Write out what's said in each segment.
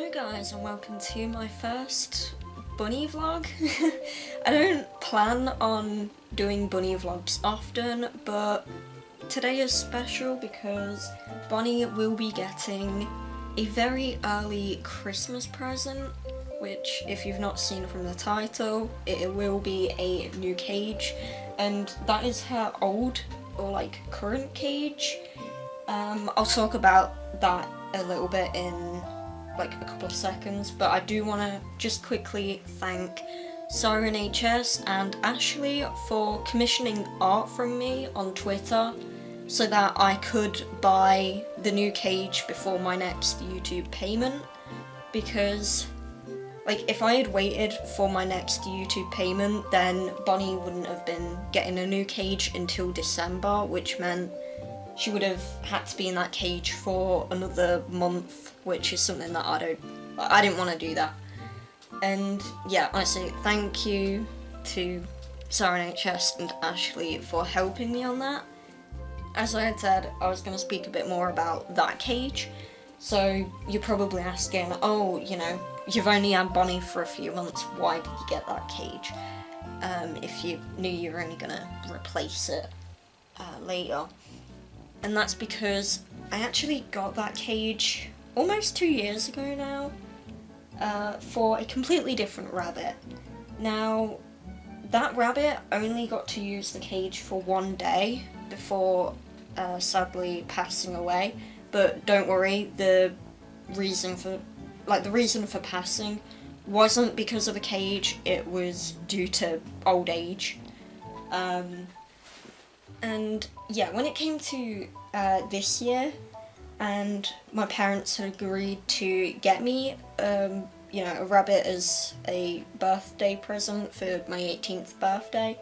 Hello guys and welcome to my first bunny vlog. I don't plan on doing bunny vlogs often, but today is special because Bonnie will be getting a very early Christmas present, which if you've not seen from the title, it will be a new cage, and that is her old or like current cage. I'll talk about that a little bit in like a couple of seconds, but I do want to just quickly thank Siren HS and Ashley for commissioning art from me on Twitter so that I could buy the new cage before my next YouTube payment, because like if I had waited for my next YouTube payment, then Bonnie wouldn't have been getting a new cage until December, which meant she would have had to be in that cage for another month, which is something that I didn't want to do that. And yeah, I say thank you to Siren HS and Ashley for helping me on that. As I had said, I was going to speak a bit more about that cage. So you're probably asking, oh, you know, you've only had Bonnie for a few months, why did you get that cage? If you knew you were only going to replace it later. And that's because I actually got that cage almost 2 years ago now, for a completely different rabbit. Now, that rabbit only got to use the cage for one day before sadly passing away, but don't worry, the reason for passing wasn't because of the cage, it was due to old age. And yeah, when it came to this year, and my parents had agreed to get me, you know, a rabbit as a birthday present for my 18th birthday,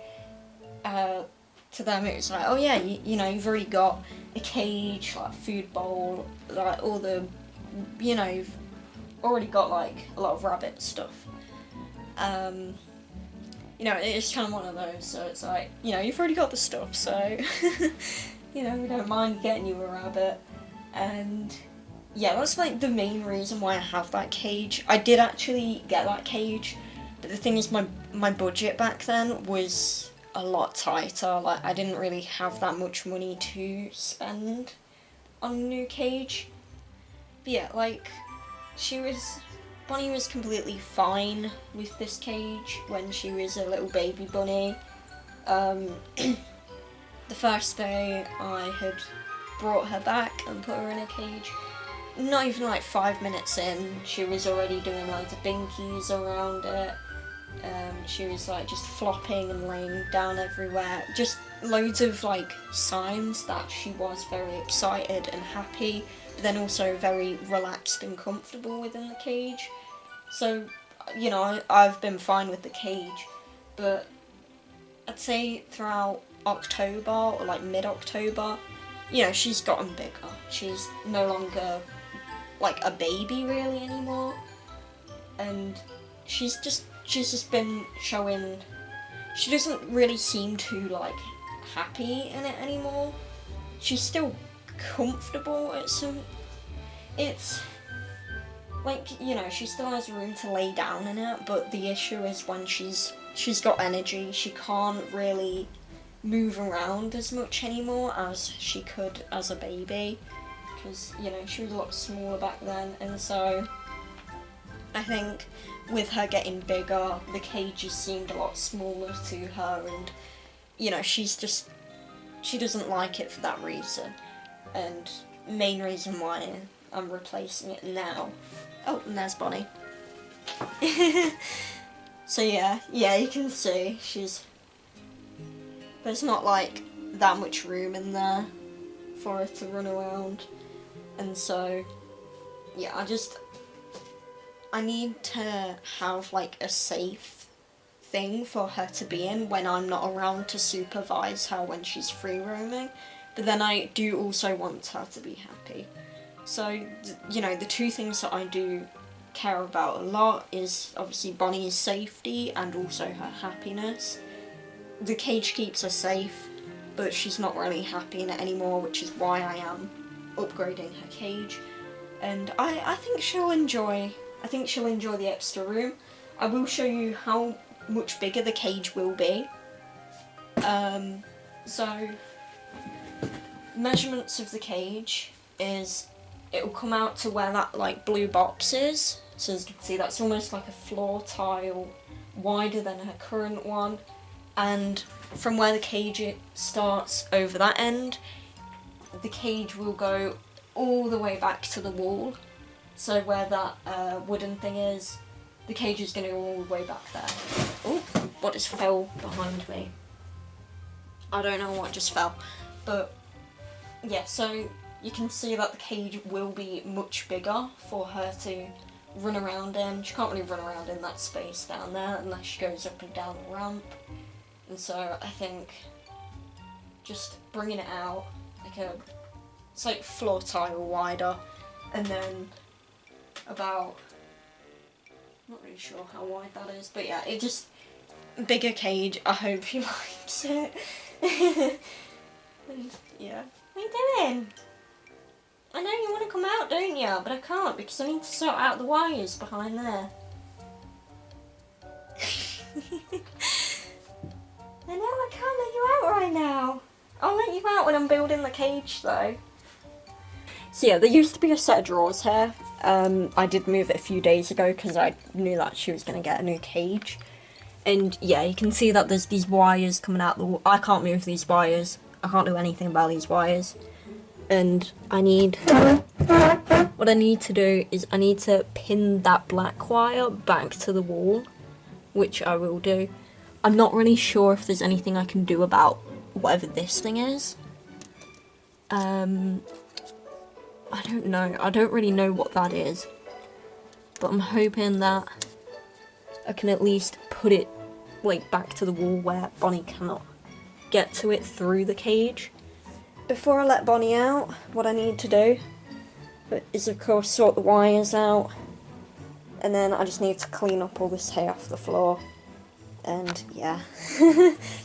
to them it was like, oh yeah, you know, you've already got a cage, like a food bowl, like all the, you know, you've already got like a lot of rabbit stuff. You know, it's kind of one of those, so it's like, you know, you've already got the stuff, so, you know, we don't mind getting you a rabbit. And yeah, that's like the main reason why I have that cage. I did actually get that cage, but the thing is my budget back then was a lot tighter. Like, I didn't really have that much money to spend on a new cage. But yeah, like, Bonnie was completely fine with this cage when she was a little baby bunny. The first day I had brought her back and put her in a cage, not even like 5 minutes in, she was already doing loads of binkies around it. She was like just flopping and laying down everywhere. Just loads of like signs that she was very excited and happy, but then also very relaxed and comfortable within the cage. So, you know, I've been fine with the cage, but I'd say throughout October or like mid-October, you know, she's gotten bigger. She's no longer like a baby really anymore, and she's just been showing, she doesn't really seem too like happy in it anymore. She's still comfortable at some, it's like, you know, she still has room to lay down in it, but the issue is when she's got energy, she can't really move around as much anymore as she could as a baby, because, you know, she was a lot smaller back then. And so I think with her getting bigger, the cages seemed a lot smaller to her, and, you know, she doesn't like it for that reason, and main reason why I'm replacing it now. Oh, and there's Bonnie. So yeah, you can see there's not like that much room in there for her to run around, and so yeah, I need to have like a safe thing for her to be in when I'm not around to supervise her when she's free roaming, but then I do also want her to be happy. So, you know, the two things that I do care about a lot is obviously Bonnie's safety and also her happiness. The cage keeps her safe, but she's not really happy in it anymore, which is why I am upgrading her cage. And I think she'll enjoy I think she'll enjoy the extra room. I will show you how much bigger the cage will be. So measurements of the cage is, it will come out to where that like blue box is. So as you can see, that's almost like a floor tile wider than her current one. And from where the cage starts over that end, the cage will go all the way back to the wall. So where that wooden thing is, the cage is going to go all the way back there. Oh, what just fell behind me? I don't know what just fell. But yeah, so you can see that the cage will be much bigger for her to run around in. She can't really run around in that space down there unless she goes up and down the ramp. And so I think just bringing it out, it's like floor tile wider, and then about, I'm not really sure how wide that is, but yeah, it just, bigger cage. I hope he likes it. And yeah. What are you doing? I know you want to come out, don't you? But I can't because I need to sort out the wires behind there. I know I can't let you out right now. I'll let you out when I'm building the cage though. So yeah, there used to be a set of drawers here. I did move it a few days ago because I knew that she was going to get a new cage. And yeah, you can see that there's these wires coming out the wall. I can't move these wires. I can't do anything about these wires. And what I need to do is I need to pin that black wire back to the wall, which I will do. I'm not really sure if there's anything I can do about whatever this thing is. I don't know. I don't really know what that is. But I'm hoping that I can at least put it like back to the wall where Bonnie cannot get to it through the cage. Before I let Bonnie out, what I need to do is of course sort the wires out, and then I just need to clean up all this hay off the floor, and yeah.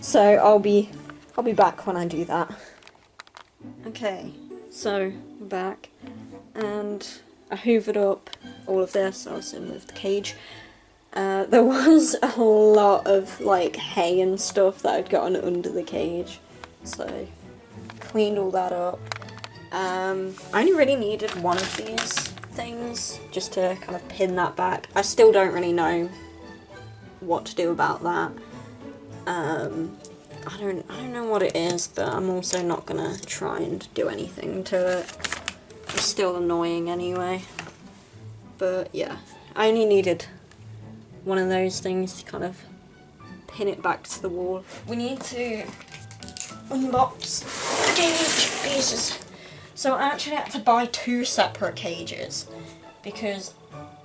So I'll be back when I do that. Okay, so I'm back, and I hoovered up all of this. I also moved the cage. There was a lot of like hay and stuff that I'd gotten under the cage, so cleaned all that up. I only really needed one of these things just to kind of pin that back. I still don't really know what to do about that. I don't know what it is, but I'm also not gonna try and do anything to it. It's still annoying anyway. But yeah, I only needed one of those things to kind of pin it back to the wall. We need to unbox the cage pieces. So I actually had to buy 2 separate cages because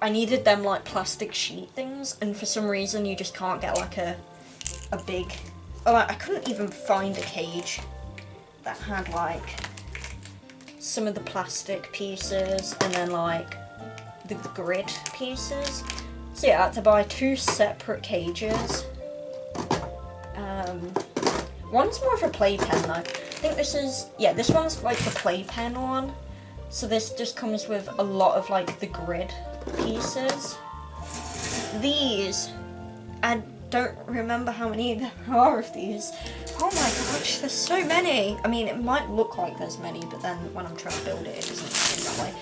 I needed them like plastic sheet things, and for some reason you just can't get like a big, I couldn't even find a cage that had like some of the plastic pieces and then like the grid pieces. So yeah, I had to buy 2 separate cages. One's more of a playpen though. I think this is, yeah, this one's like the playpen one. So this just comes with a lot of like the grid pieces. These, I don't remember how many there are of these. Oh my gosh, there's so many. I mean, it might look like there's many, but then when I'm trying to build it, it doesn't seem that way.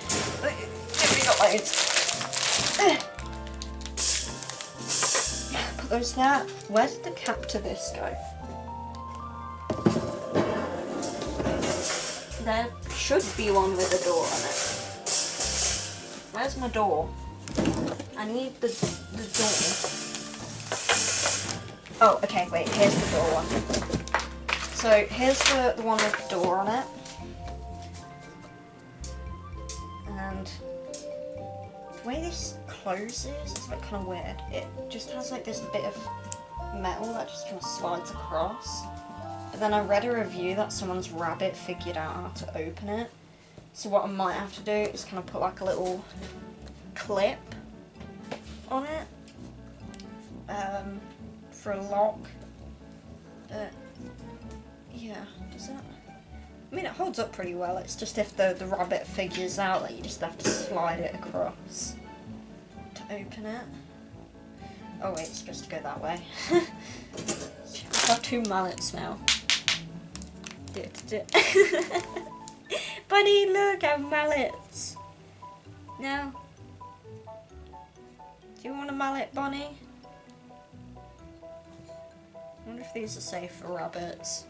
We got loads. Put those there. Where did the cap to this go? There should be one with a door on it. Where's my door? I need the door. Oh, okay, wait, here's the door one. So here's the one with the door on it. And the way this closes is like kind of weird. It just has like this bit of metal that just kind of slides across. But then I read a review that someone's rabbit figured out how to open it. So what I might have to do is kind of put like a little clip on it for a lock. But yeah, does that? I mean, it holds up pretty well. It's just if the rabbit figures out that you just have to slide it across to open it. Oh wait, it's supposed to go that way. I've got 2 mallets now. Bunny, look, I have mallets. No? Do you want a mallet, Bonnie? I wonder if these are safe for rabbits.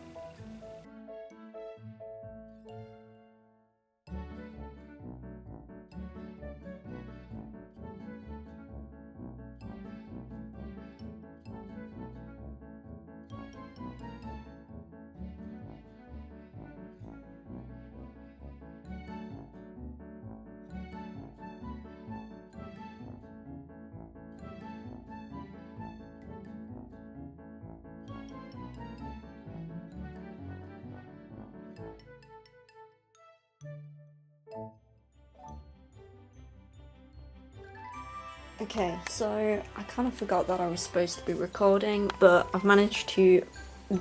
Okay, so I kind of forgot that I was supposed to be recording, but I've managed to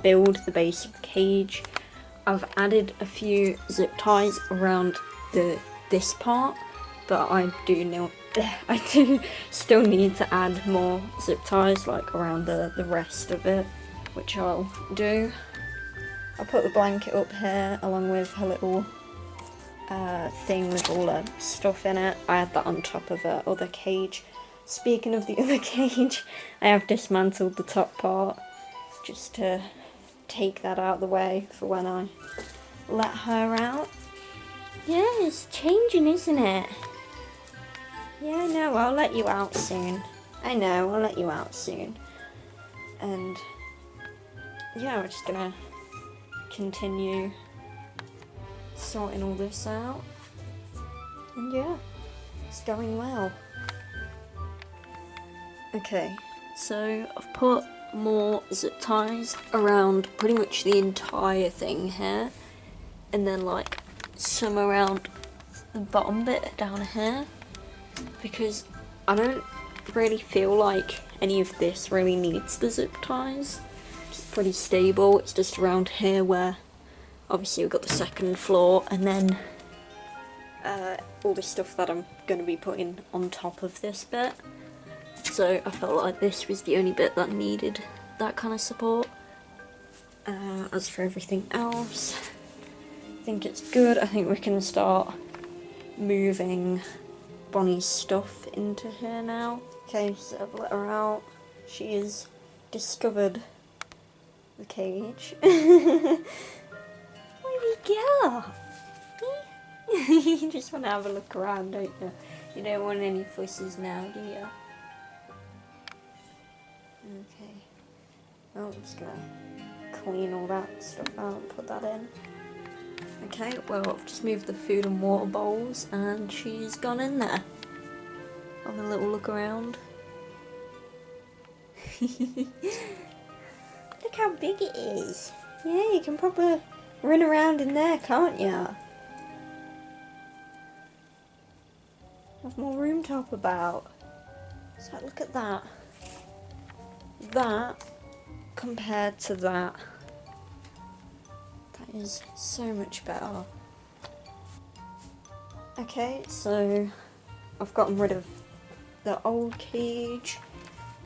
build the base of the cage. I've added a few zip ties around this part, but I do still need to add more zip ties like around the rest of it, which I'll do. I put the blanket up here along with her little thing with all the stuff in it. I had that on top of the other cage. Speaking of the other cage, I have dismantled the top part just to take that out of the way for when I let her out. Yeah, it's changing, isn't it? Yeah, I know, I'll let you out soon. I know, I'll let you out soon. And yeah, we're just gonna continue sorting all this out. And yeah, it's going well. Okay, so I've put more zip ties around pretty much the entire thing here, and then like some around the bottom bit down here, because I don't really feel like any of this really needs the zip ties. It's pretty stable. It's just around here where obviously we've got the second floor, and then all the stuff that I'm going to be putting on top of this bit. So I felt like this was the only bit that needed that kind of support. As for everything else, I think it's good. I think we can start moving Bonnie's stuff into here now. Okay, so I've let her out. She has discovered the cage. Where'd he go? You just want to have a look around, don't you? You don't want any fusses now, do you? Okay. Oh, I'm just gonna clean all that stuff out and put that in. Okay, well, I've just moved the food and water bowls and she's gone in there. Have a little look around. Look how big it is. Yeah, you can probably run around in there, can't you? Have more room to hop about. So look at that. That compared to that is so much better. Okay, so I've gotten rid of the old cage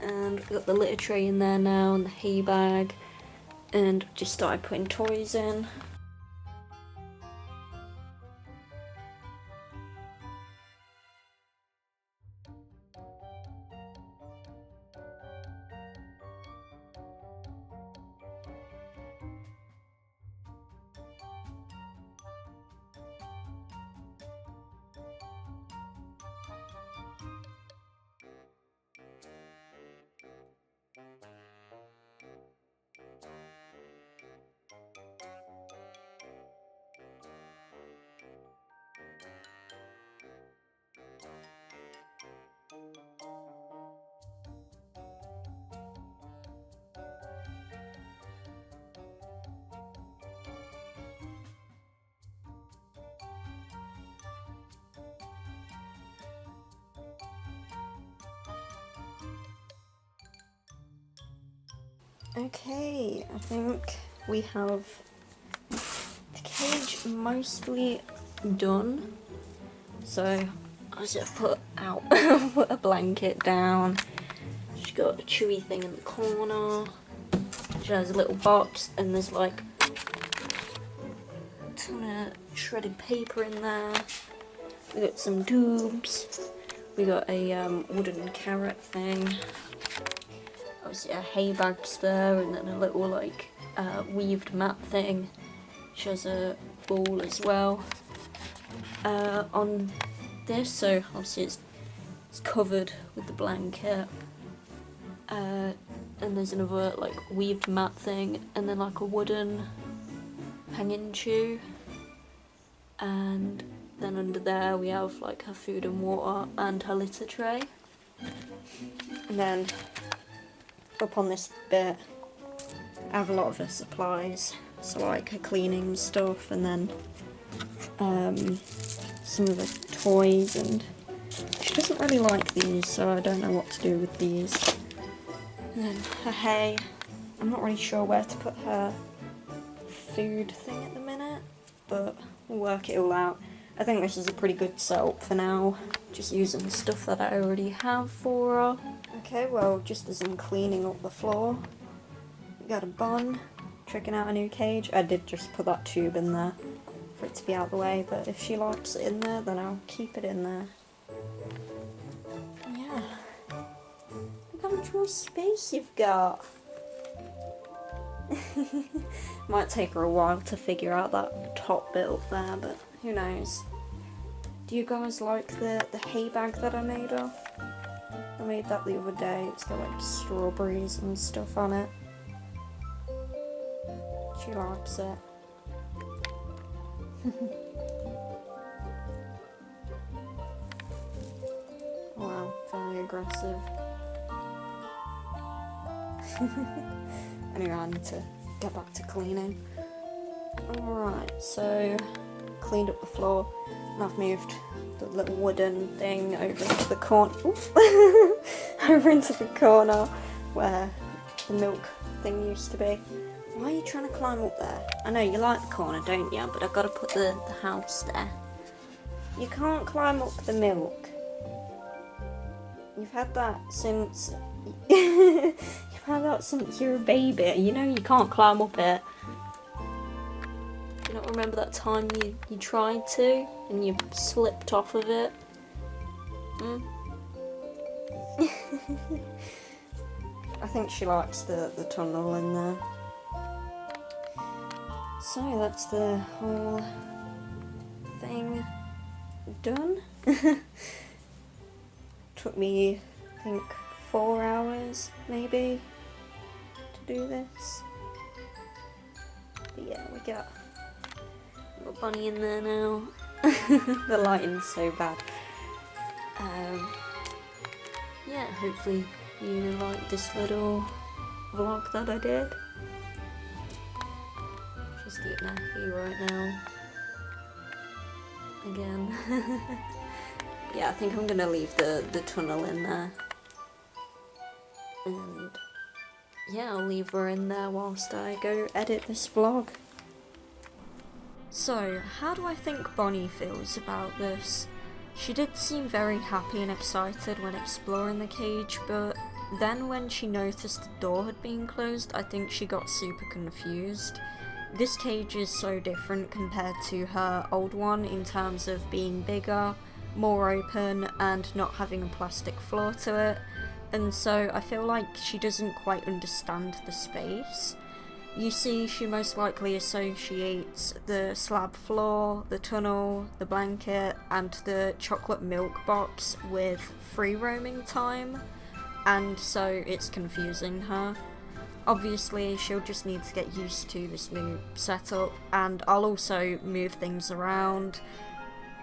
and I've got the litter tray in there now and the hay bag, and just started putting toys in. Okay, I think we have the cage mostly done. So Obviously I've put out put a blanket down. She's got a chewy thing in the corner. She has a little box and there's like a ton of shredded paper in there. We got some tubes. We got a wooden carrot thing. Obviously a hay bag's there, and then a little like weaved mat thing. She has a ball as well on this, so obviously it's covered with the blanket. And there's another like weaved mat thing, and then like a wooden hanging shoe. And then under there we have like her food and water and her litter tray. And then up on this bit I have a lot of her supplies, so like her cleaning stuff, and then some of the toys, and she doesn't really like these, so I don't know what to do with these. And then her hay. I'm not really sure where to put her food thing at the minute, but we'll work it all out. I think this is a pretty good setup for now, just using the stuff that I already have for her. Okay, well, just as I'm cleaning up the floor, we got a bun, checking out a new cage. I did just put that tube in there for it to be out of the way, but if she likes it in there, then I'll keep it in there. Yeah. Look how much more space you've got. Might take her a while to figure out that top bit up there, but who knows. Do you guys like the hay bag that I made her? I made that the other day. It's got like strawberries and stuff on it. She likes it. Wow, very aggressive. Anyway, I need to get back to cleaning. Alright, so cleaned up the floor, and I've moved the little wooden thing over into the corner. Over into the corner where the milk thing used to be. Why are you trying to climb up there? I know you like the corner, don't you? But I've got to put the house there. You can't climb up the milk. You've had that since you've had that since you're a baby. You know you can't climb up it. You don't remember that time you tried to and you slipped off of it? I think she likes the tunnel in there. So that's the whole thing done. Took me, I think, 4 hours maybe to do this. But yeah, we got a little bunny in there now. The lighting's so bad. Yeah, hopefully you like this little vlog that I did. Just eating nappy right now. Again. Yeah, I think I'm gonna leave the tunnel in there. And yeah, I'll leave her in there whilst I go edit this vlog. So, how do I think Bonnie feels about this? She did seem very happy and excited when exploring the cage, but then when she noticed the door had been closed, I think she got super confused. This cage is so different compared to her old one in terms of being bigger, more open, and not having a plastic floor to it, and so I feel like she doesn't quite understand the space. You see, she most likely associates the slab floor, the tunnel, the blanket, and the chocolate milk box with free roaming time, and so it's confusing her. Obviously, she'll just need to get used to this new setup, and I'll also move things around,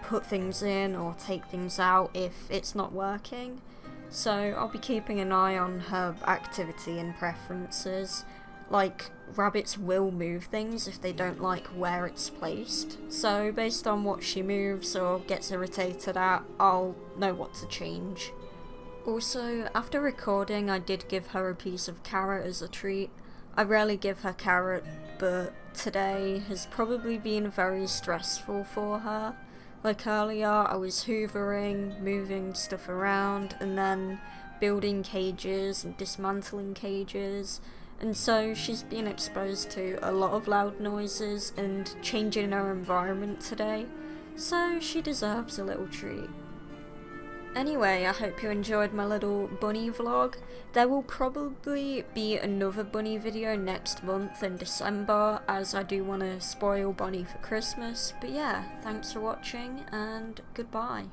put things in or take things out if it's not working. So I'll be keeping an eye on her activity and preferences. Like, rabbits will move things if they don't like where it's placed, so based on what she moves or gets irritated at, I'll know what to change. Also, after recording, I did give her a piece of carrot as a treat. I rarely give her carrot, but today has probably been very stressful for her. Like earlier, I was hoovering, moving stuff around, and then building cages and dismantling cages, and so she's been exposed to a lot of loud noises and changing her environment today, so she deserves a little treat. Anyway, I hope you enjoyed my little bunny vlog. There will probably be another bunny video next month in December, as I do want to spoil Bonnie for Christmas. But yeah, thanks for watching and goodbye.